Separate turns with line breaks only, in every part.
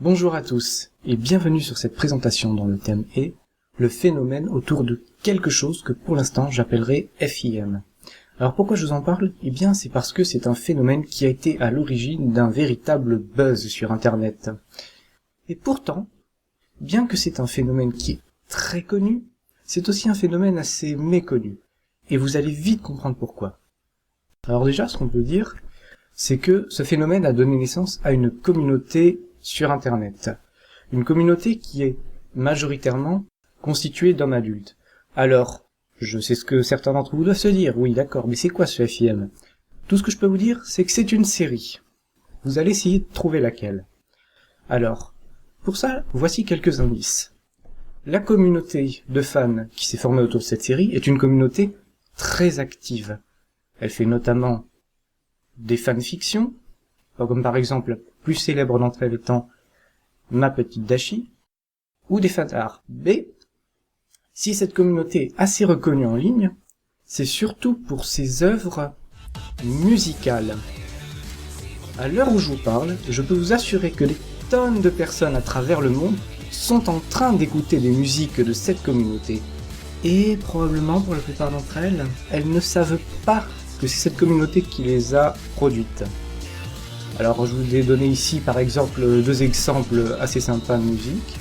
Bonjour à tous et bienvenue sur cette présentation dont le thème est le phénomène autour de quelque chose que pour l'instant j'appellerai FIM. Alors pourquoi je vous en parle? Eh bien c'est parce que c'est un phénomène qui a été à l'origine d'un véritable buzz sur internet. Et pourtant, bien que c'est un phénomène qui est très connu, c'est aussi un phénomène assez méconnu. Et vous allez vite comprendre pourquoi. Alors déjà, ce qu'on peut dire, c'est que ce phénomène a donné naissance à une communauté sur Internet. Une communauté qui est majoritairement constituée d'hommes adultes. Alors, je sais ce que certains d'entre vous doivent se dire, oui d'accord, mais c'est quoi ce FIM? Tout ce que je peux vous dire, c'est que c'est une série. Vous allez essayer de trouver laquelle. Alors, pour ça, voici quelques indices. La communauté de fans qui s'est formée autour de cette série est une communauté très active. Elle fait notamment des fanfictions, comme par exemple la plus célèbre d'entre elles étant Ma Petite Dashi, ou des fanarts. Mais, si cette communauté est assez reconnue en ligne, c'est surtout pour ses œuvres musicales. À l'heure où je vous parle, je peux vous assurer que des tonnes de personnes à travers le monde sont en train d'écouter des musiques de cette communauté. Et probablement pour la plupart d'entre elles, elles ne savent pas que c'est cette communauté qui les a produites. Alors je vous ai donné ici par exemple deux exemples assez sympas de musique.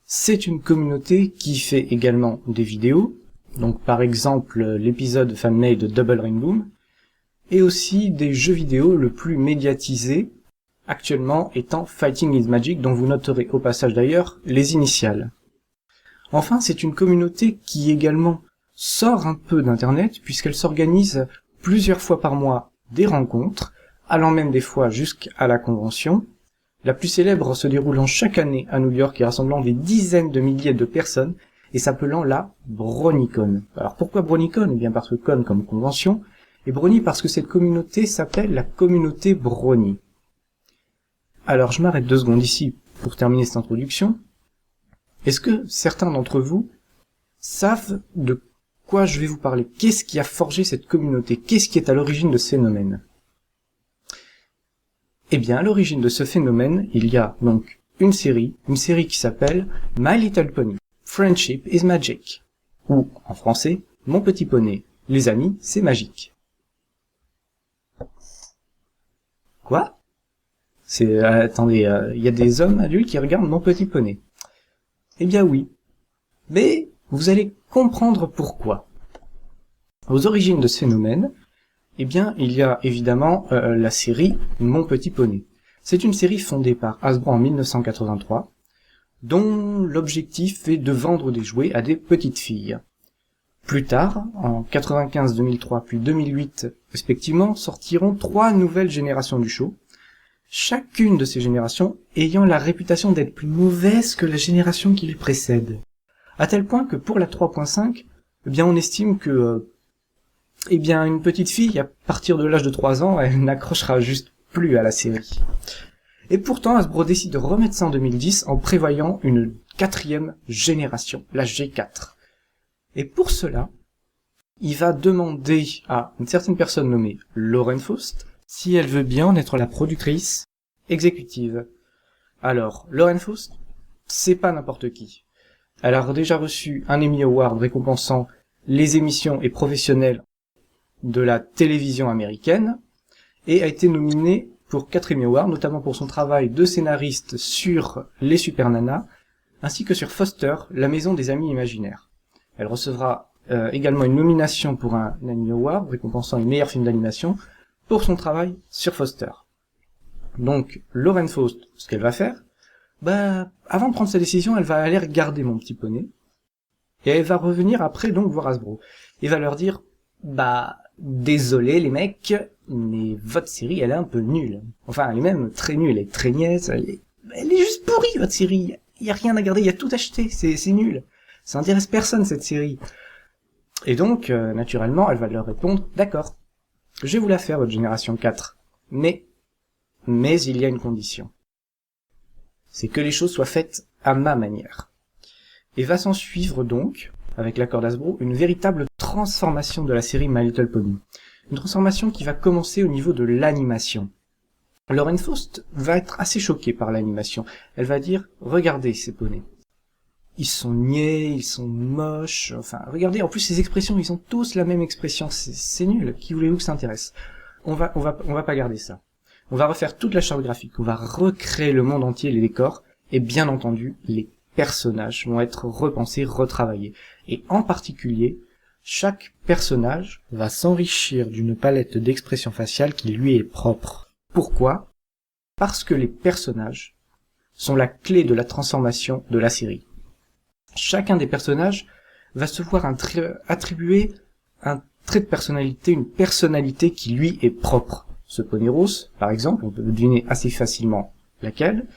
C'est une communauté qui fait également des vidéos, donc par exemple l'épisode fanmade de Double Rainbow, et aussi des jeux vidéo le plus médiatisé actuellement étant Fighting is Magic, dont vous noterez au passage d'ailleurs les initiales. Enfin, c'est une communauté qui également sort un peu d'internet puisqu'elle s'organise plusieurs fois par mois des rencontres, allant même des fois jusqu'à la convention. La plus célèbre se déroulant chaque année à New York et rassemblant des dizaines de milliers de personnes et s'appelant la BronyCon. Alors pourquoi BronyCon? Eh bien parce que con comme convention, et Brony parce que cette communauté s'appelle la communauté Brony. Alors je m'arrête 2 secondes ici pour terminer cette introduction. Est-ce que certains d'entre vous savent de quoi je vais vous parler? Qu'est-ce qui a forgé cette communauté? Qu'est-ce qui est à l'origine de ce phénomène? Eh bien, à l'origine de ce phénomène, il y a donc une série qui s'appelle My Little Pony, Friendship is Magic, ou en français, Mon Petit Poney, les amis, c'est magique. Quoi? Attendez, y a des hommes adultes qui regardent Mon Petit Poney. Eh bien oui, mais vous allez comprendre pourquoi. Aux origines de ce phénomène, eh bien, il y a évidemment la série Mon Petit Poney. C'est une série fondée par Hasbro en 1983, dont l'objectif est de vendre des jouets à des petites filles. Plus tard, en 95, 2003 puis 2008 respectivement, sortiront 3 nouvelles générations du show, chacune de ces générations ayant la réputation d'être plus mauvaise que la génération qui les précède. À tel point que pour la 3.5, eh bien on estime que une petite fille, à partir de l'âge de 3 ans, elle n'accrochera juste plus à la série. Et pourtant, Hasbro décide de remettre ça en 2010 en prévoyant une 4e génération, la G4. Et pour cela, il va demander à une certaine personne nommée Lauren Faust si elle veut bien en être la productrice exécutive. Alors, Lauren Faust, c'est pas n'importe qui. Elle a déjà reçu un Emmy Award récompensant les émissions et professionnels de la télévision américaine, et a été nominée pour 4 Emmy Awards, notamment pour son travail de scénariste sur Les Super Nanas, ainsi que sur Foster, la maison des amis imaginaires. Elle recevra également une nomination pour un Emmy Award, récompensant les meilleurs films d'animation, pour son travail sur Foster. Donc, Lauren Faust, ce qu'elle va faire, avant de prendre sa décision, elle va aller regarder Mon Petit Poney, et elle va revenir après donc voir Hasbro, et va leur dire, désolé les mecs, mais votre série elle est un peu nulle. Enfin, elle est même très nulle, elle est très niaise, elle est juste pourrie votre série. Il y a rien à garder, il y a tout acheté, c'est nul. Ça intéresse personne cette série. Et donc, naturellement, elle va leur répondre, d'accord, je vais vous la faire votre génération 4. Mais il y a une condition. C'est que les choses soient faites à ma manière. Et va s'en suivre donc avec l'accord d'Hasbro, une véritable transformation de la série My Little Pony. Une transformation qui va commencer au niveau de l'animation. Lauren Faust va être assez choquée par l'animation. Elle va dire « Regardez ces poneys. Ils sont niais, ils sont moches, enfin, regardez, en plus ces expressions, ils ont tous la même expression, c'est nul, qui voulez-vous que ça intéresse ? On va pas garder ça. On va refaire toute la charte graphique, on va recréer le monde entier, les décors, et bien entendu, les personnages vont être repensés, retravaillés. Et en particulier, chaque personnage va s'enrichir d'une palette d'expressions faciales qui lui est propre. Pourquoi ? Parce que les personnages sont la clé de la transformation de la série. Chacun des personnages va se voir attribuer un trait de personnalité, une personnalité qui lui est propre. Ce poney rose, par exemple, on peut deviner assez facilement laquelle.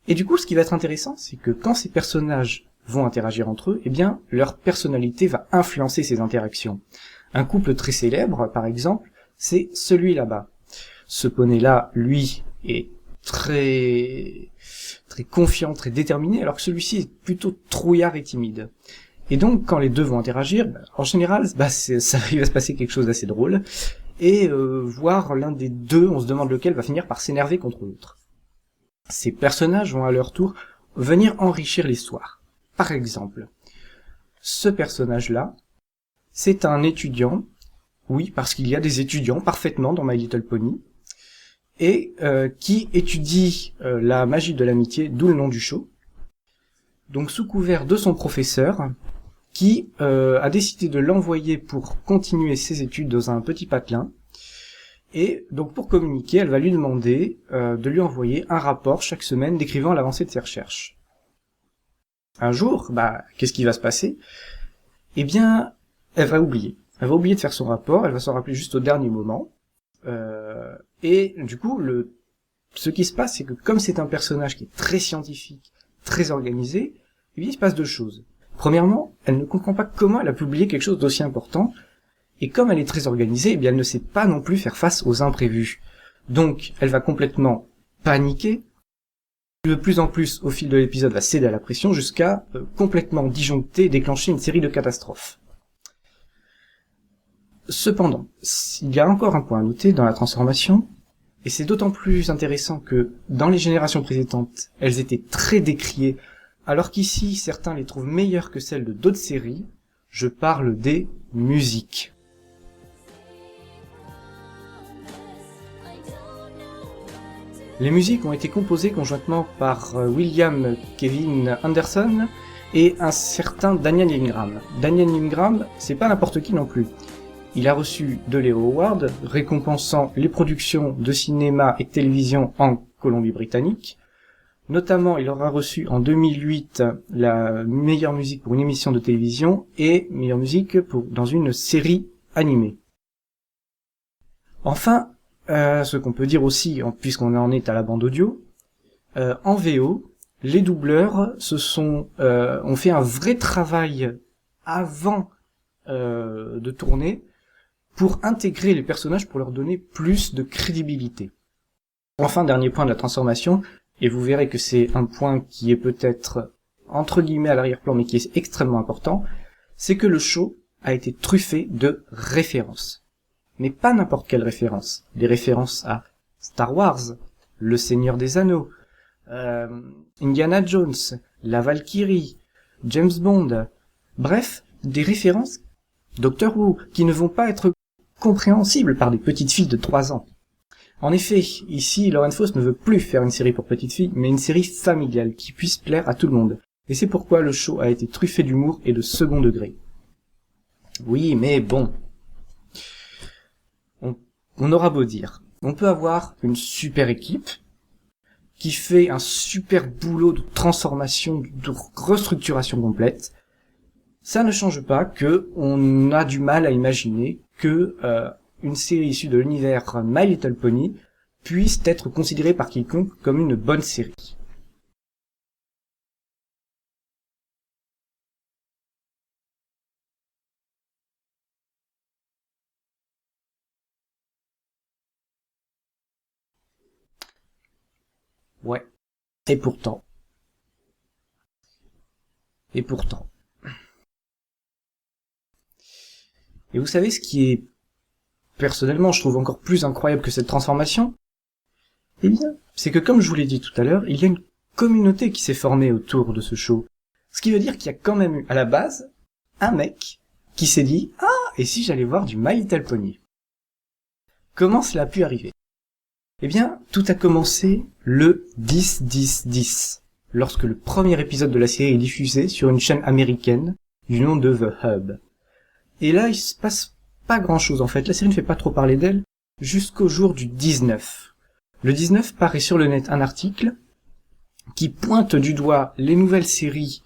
Et du coup, ce qui va être intéressant, c'est que quand ces personnages vont interagir entre eux, eh bien, leur personnalité va influencer ces interactions. Un couple très célèbre, par exemple, c'est celui là-bas. Ce poney-là, lui, est très confiant, très déterminé, alors que celui-ci est plutôt trouillard et timide. Et donc, quand les deux vont interagir, en général, il va se passer quelque chose d'assez drôle, et voir l'un des deux, on se demande lequel, va finir par s'énerver contre l'autre. Ces personnages vont à leur tour venir enrichir l'histoire. Par exemple, ce personnage-là, c'est un étudiant, oui, parce qu'il y a des étudiants parfaitement dans My Little Pony, et qui étudie la magie de l'amitié, d'où le nom du show. Donc sous couvert de son professeur, qui a décidé de l'envoyer pour continuer ses études dans un petit patelin. Et donc pour communiquer, elle va lui demander de lui envoyer un rapport chaque semaine décrivant l'avancée de ses recherches. Un jour, qu'est-ce qui va se passer ? Eh bien, elle va oublier. Elle va oublier de faire son rapport, elle va s'en rappeler juste au dernier moment. Et du coup, ce qui se passe, c'est que comme c'est un personnage qui est très scientifique, très organisé, eh bien, il se passe deux choses. Premièrement, elle ne comprend pas comment elle a publié quelque chose d'aussi important, et comme elle est très organisée, eh bien, elle ne sait pas non plus faire face aux imprévus. Donc, elle va complètement paniquer, de plus en plus, au fil de l'épisode, va céder à la pression, jusqu'à complètement disjoncter et déclencher une série de catastrophes. Cependant, il y a encore un point à noter dans la transformation, et c'est d'autant plus intéressant que, dans les générations précédentes, elles étaient très décriées, alors qu'ici, certains les trouvent meilleures que celles de d'autres séries. Je parle des musiques. Les musiques ont été composées conjointement par William Kevin Anderson et un certain Daniel Ingram. Daniel Ingram, c'est pas n'importe qui non plus. Il a reçu deux Leo Awards, récompensant les productions de cinéma et de télévision en Colombie-Britannique. Notamment, il aura reçu en 2008 la meilleure musique pour une émission de télévision et meilleure musique dans une série animée. Enfin, ce qu'on peut dire aussi, puisqu'on en est à la bande audio, en VO, les doubleurs ont fait un vrai travail avant de tourner pour intégrer les personnages, pour leur donner plus de crédibilité. Enfin, dernier point de la transformation, et vous verrez que c'est un point qui est peut-être entre guillemets à l'arrière-plan, mais qui est extrêmement important, c'est que le show a été truffé de références. Mais pas n'importe quelle référence. Des références à Star Wars, Le Seigneur des Anneaux, Indiana Jones, La Valkyrie, James Bond, bref, des références Doctor Who, qui ne vont pas être compréhensibles par des petites filles de 3 ans. En effet, ici, Lauren Faust ne veut plus faire une série pour petites filles, mais une série familiale qui puisse plaire à tout le monde. Et c'est pourquoi le show a été truffé d'humour et de second degré. Oui, mais bon. On aura beau dire. On peut avoir une super équipe qui fait un super boulot de transformation, de restructuration complète. Ça ne change pas que on a du mal à imaginer que une série issue de l'univers My Little Pony puisse être considérée par quiconque comme une bonne série. Ouais. Et pourtant. Et vous savez ce qui est, personnellement, je trouve encore plus incroyable que cette transformation? Eh bien, c'est que comme je vous l'ai dit tout à l'heure, il y a une communauté qui s'est formée autour de ce show. Ce qui veut dire qu'il y a quand même eu, à la base, un mec qui s'est dit « Ah, et si j'allais voir du My Little Pony ?» Comment cela a pu arriver? Eh bien, tout a commencé le 10-10-10, lorsque le premier épisode de la série est diffusé sur une chaîne américaine du nom de The Hub. Et là, il se passe pas grand-chose en fait, la série ne fait pas trop parler d'elle, jusqu'au jour du 19. Le 19 paraît sur le net un article qui pointe du doigt les nouvelles séries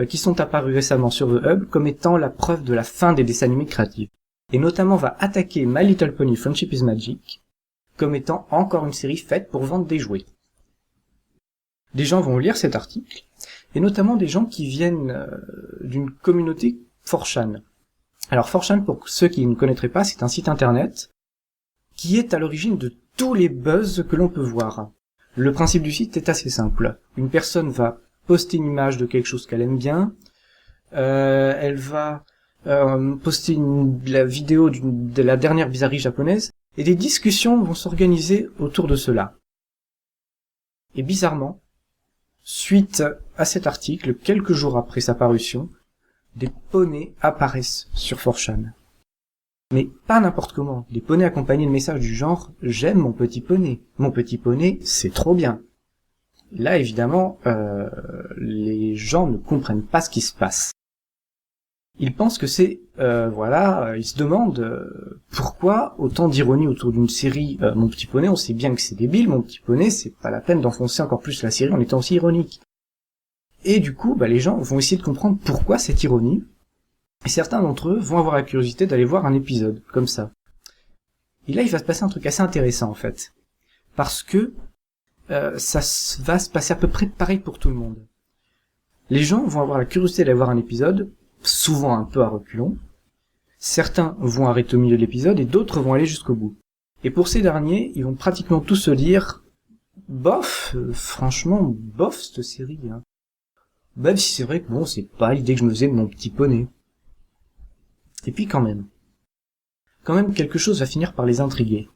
qui sont apparues récemment sur The Hub comme étant la preuve de la fin des dessins animés créatifs. Et notamment va attaquer My Little Pony Friendship is Magic comme étant encore une série faite pour vendre des jouets. Des gens vont lire cet article, et notamment des gens qui viennent d'une communauté 4chan. Alors 4chan, pour ceux qui ne connaîtraient pas, c'est un site internet qui est à l'origine de tous les buzz que l'on peut voir. Le principe du site est assez simple. Une personne va poster une image de quelque chose qu'elle aime bien, elle va poster la vidéo de la dernière bizarrerie japonaise, et des discussions vont s'organiser autour de cela. Et bizarrement, suite à cet article, quelques jours après sa parution, des poneys apparaissent sur 4chan. Mais pas n'importe comment, des poneys accompagnés de messages du genre « J'aime mon petit poney c'est trop bien ». Là, évidemment, les gens ne comprennent pas ce qui se passe. Ils pensent que c'est, ils se demandent pourquoi autant d'ironie autour d'une série Mon Petit Poney, on sait bien que c'est débile, Mon Petit Poney, c'est pas la peine d'enfoncer encore plus la série en étant aussi ironique. Et du coup, les gens vont essayer de comprendre pourquoi cette ironie, et certains d'entre eux vont avoir la curiosité d'aller voir un épisode, comme ça. Et là, il va se passer un truc assez intéressant, en fait. Parce que ça va se passer à peu près pareil pour tout le monde. Les gens vont avoir la curiosité d'aller voir un épisode, souvent un peu à reculons. Certains vont arrêter au milieu de l'épisode et d'autres vont aller jusqu'au bout. Et pour ces derniers, ils vont pratiquement tous se dire « Bof, franchement, bof cette série. Hein. Même si c'est vrai que bon, c'est pas l'idée que je me faisais de Mon Petit Poney. » Et puis quand même quelque chose va finir par les intriguer.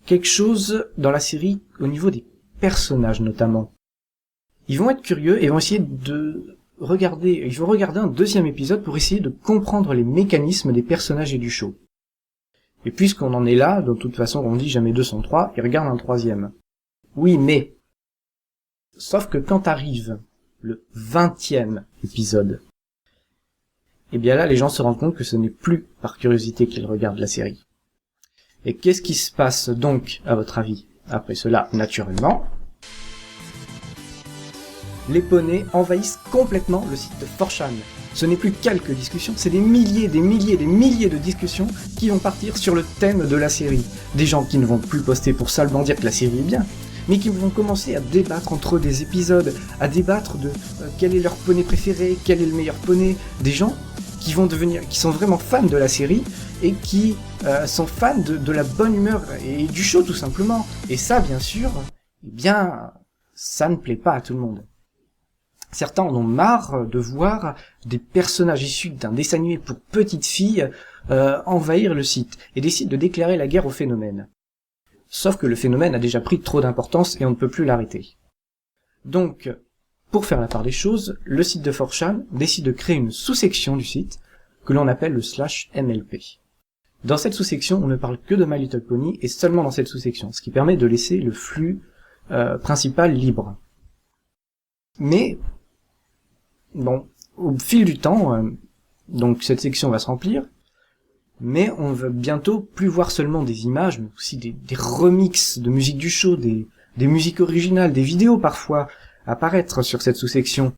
Quelque chose dans la série au niveau des personnages notamment. Ils vont être curieux et vont essayer de regarder un deuxième épisode pour essayer de comprendre les mécanismes des personnages et du show. Et puisqu'on en est là, de toute façon on dit jamais 203, ils regardent un troisième. Oui, mais sauf que quand arrive le 20e épisode, et bien là les gens se rendent compte que ce n'est plus par curiosité qu'ils regardent la série. Et qu'est-ce qui se passe donc, à votre avis? Après cela, naturellement, les poneys envahissent complètement le site de 4chan. Ce n'est plus quelques discussions, c'est des milliers de discussions qui vont partir sur le thème de la série. Des gens qui ne vont plus poster pour seulement dire que la série est bien, mais qui vont commencer à débattre entre eux des épisodes, à débattre de quel est leur poney préféré, quel est le meilleur poney. Des gens qui sont vraiment fans de la série et qui sont fans de la bonne humeur et du show tout simplement. Et ça, bien sûr, ça ne plaît pas à tout le monde. Certains en ont marre de voir des personnages issus d'un dessin animé pour petites filles envahir le site et décident de déclarer la guerre au phénomène. Sauf que le phénomène a déjà pris trop d'importance et on ne peut plus l'arrêter. Donc, pour faire la part des choses, le site de 4chan décide de créer une sous-section du site que l'on appelle le /MLP. Dans cette sous-section, on ne parle que de My Little Pony et seulement dans cette sous-section, ce qui permet de laisser le flux principal libre. Mais bon, au fil du temps, donc cette section va se remplir, mais on va bientôt plus voir seulement des images, mais aussi des remixes de musique du show, des musiques originales, des vidéos parfois apparaître sur cette sous-section.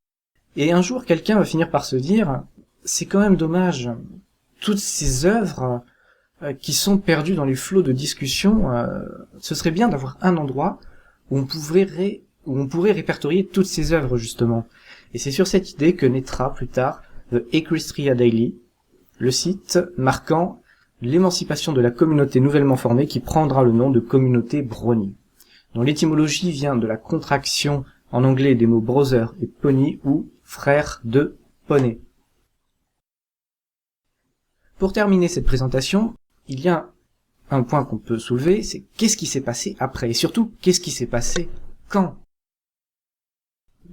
Et un jour, quelqu'un va finir par se dire, c'est quand même dommage, toutes ces œuvres qui sont perdues dans les flots de discussion, ce serait bien d'avoir un endroit où on pourrait répertorier toutes ces œuvres justement. Et c'est sur cette idée que naîtra plus tard The Equestria Daily, le site marquant l'émancipation de la communauté nouvellement formée qui prendra le nom de communauté Brony, dont l'étymologie vient de la contraction en anglais des mots brother et pony ou frère de poney. Pour terminer cette présentation, il y a un point qu'on peut soulever, c'est qu'est-ce qui s'est passé après, et surtout, qu'est-ce qui s'est passé quand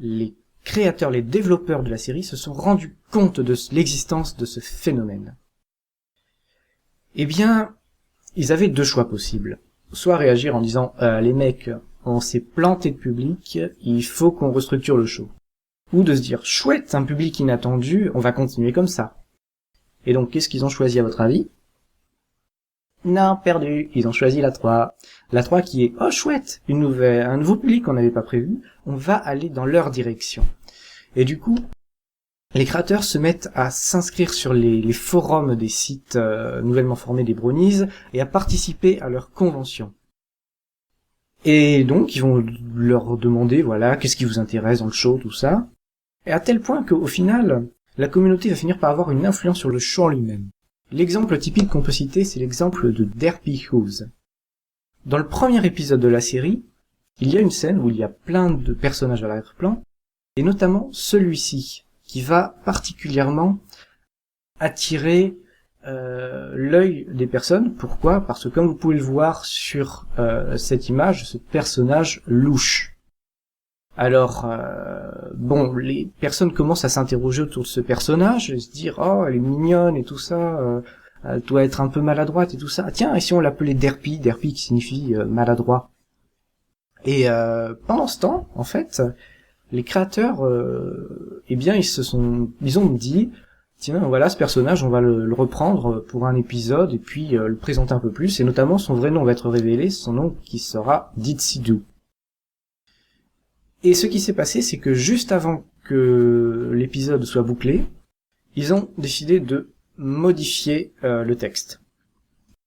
les créateurs, les développeurs de la série se sont rendus compte de l'existence de ce phénomène. Eh bien, ils avaient deux choix possibles. Soit réagir en disant les mecs, on s'est planté de public, il faut qu'on restructure le show. Ou de se dire chouette, un public inattendu, on va continuer comme ça. Et donc, qu'est-ce qu'ils ont choisi à votre avis? Non, perdu, ils ont choisi la 3. La 3 qui est, oh chouette, un nouveau public qu'on n'avait pas prévu, on va aller dans leur direction. Et du coup, les créateurs se mettent à s'inscrire sur les forums des sites nouvellement formés des Bronies et à participer à leur convention. Et donc, ils vont leur demander, voilà, qu'est-ce qui vous intéresse dans le show, tout ça. Et à tel point qu'au final, la communauté va finir par avoir une influence sur le show en lui-même. L'exemple typique qu'on peut citer, c'est l'exemple de Derpy Who's. Dans le premier épisode de la série, il y a une scène où il y a plein de personnages à l'arrière-plan, et notamment celui-ci, qui va particulièrement attirer l'œil des personnes. Pourquoi? Parce que comme vous pouvez le voir sur cette image, ce personnage louche. Alors, bon, les personnes commencent à s'interroger autour de ce personnage, et se dire, oh, elle est mignonne et tout ça, elle doit être un peu maladroite et tout ça. Tiens, et si on l'appelait Derpy qui signifie maladroit. Et pendant ce temps, en fait, les créateurs, eh bien, ils ont dit, tiens, voilà, ce personnage, on va le reprendre pour un épisode et puis le présenter un peu plus, et notamment son vrai nom va être révélé, son nom qui sera Didsidou. Et ce qui s'est passé, c'est que juste avant que l'épisode soit bouclé, ils ont décidé de modifier le texte.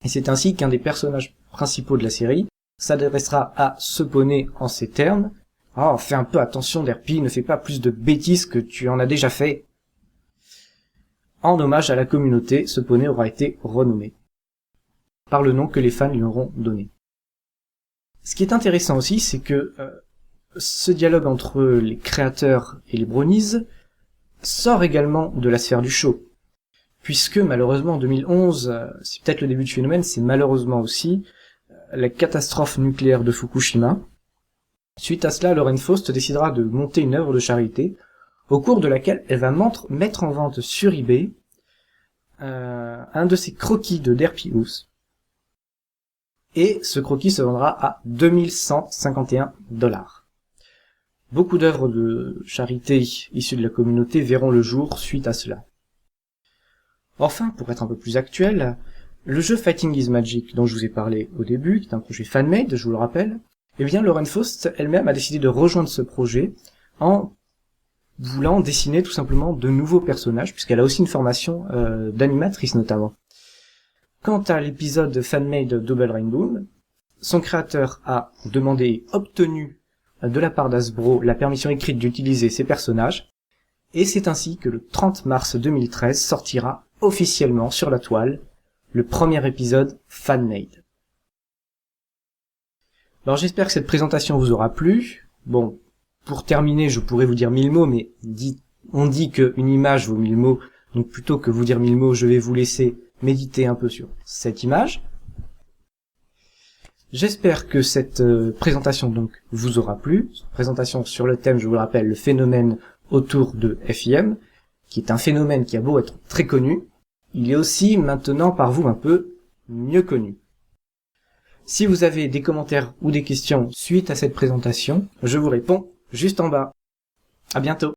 Et c'est ainsi qu'un des personnages principaux de la série s'adressera à ce poney en ces termes. « Oh, fais un peu attention, Derpy, ne fais pas plus de bêtises que tu en as déjà fait. » En hommage à la communauté, ce poney aura été renommé par le nom que les fans lui auront donné. Ce qui est intéressant aussi, c'est que ce dialogue entre les créateurs et les Bronies sort également de la sphère du show. Puisque malheureusement en 2011, c'est peut-être le début du phénomène, c'est malheureusement aussi la catastrophe nucléaire de Fukushima. Suite à cela, Lauren Faust décidera de monter une œuvre de charité, au cours de laquelle elle va mettre en vente sur eBay un de ses croquis de Derpy Who's. Et ce croquis se vendra à 2151 $. Beaucoup d'œuvres de charité issues de la communauté verront le jour suite à cela. Enfin, pour être un peu plus actuel, le jeu Fighting is Magic dont je vous ai parlé au début, qui est un projet fan-made, je vous le rappelle, eh bien Lauren Faust elle-même a décidé de rejoindre ce projet en voulant dessiner tout simplement de nouveaux personnages, puisqu'elle a aussi une formation d'animatrice notamment. Quant à l'épisode fan-made Double Rainbow, son créateur a demandé et obtenu de la part d'Hasbro la permission écrite d'utiliser ces personnages, et c'est ainsi que le 30 mars 2013 sortira officiellement sur la toile le premier épisode fan-made. Alors j'espère que cette présentation vous aura plu. Bon, pour terminer, je pourrais vous dire 1000 mots, mais on dit qu'une image vaut 1000 mots, donc plutôt que vous dire 1000 mots, je vais vous laisser méditer un peu sur cette image. J'espère que cette présentation donc vous aura plu. Présentation sur le thème, je vous le rappelle, le phénomène autour de FIM, qui est un phénomène qui a beau être très connu, il est aussi maintenant par vous un peu mieux connu. Si vous avez des commentaires ou des questions suite à cette présentation, je vous réponds juste en bas. À bientôt.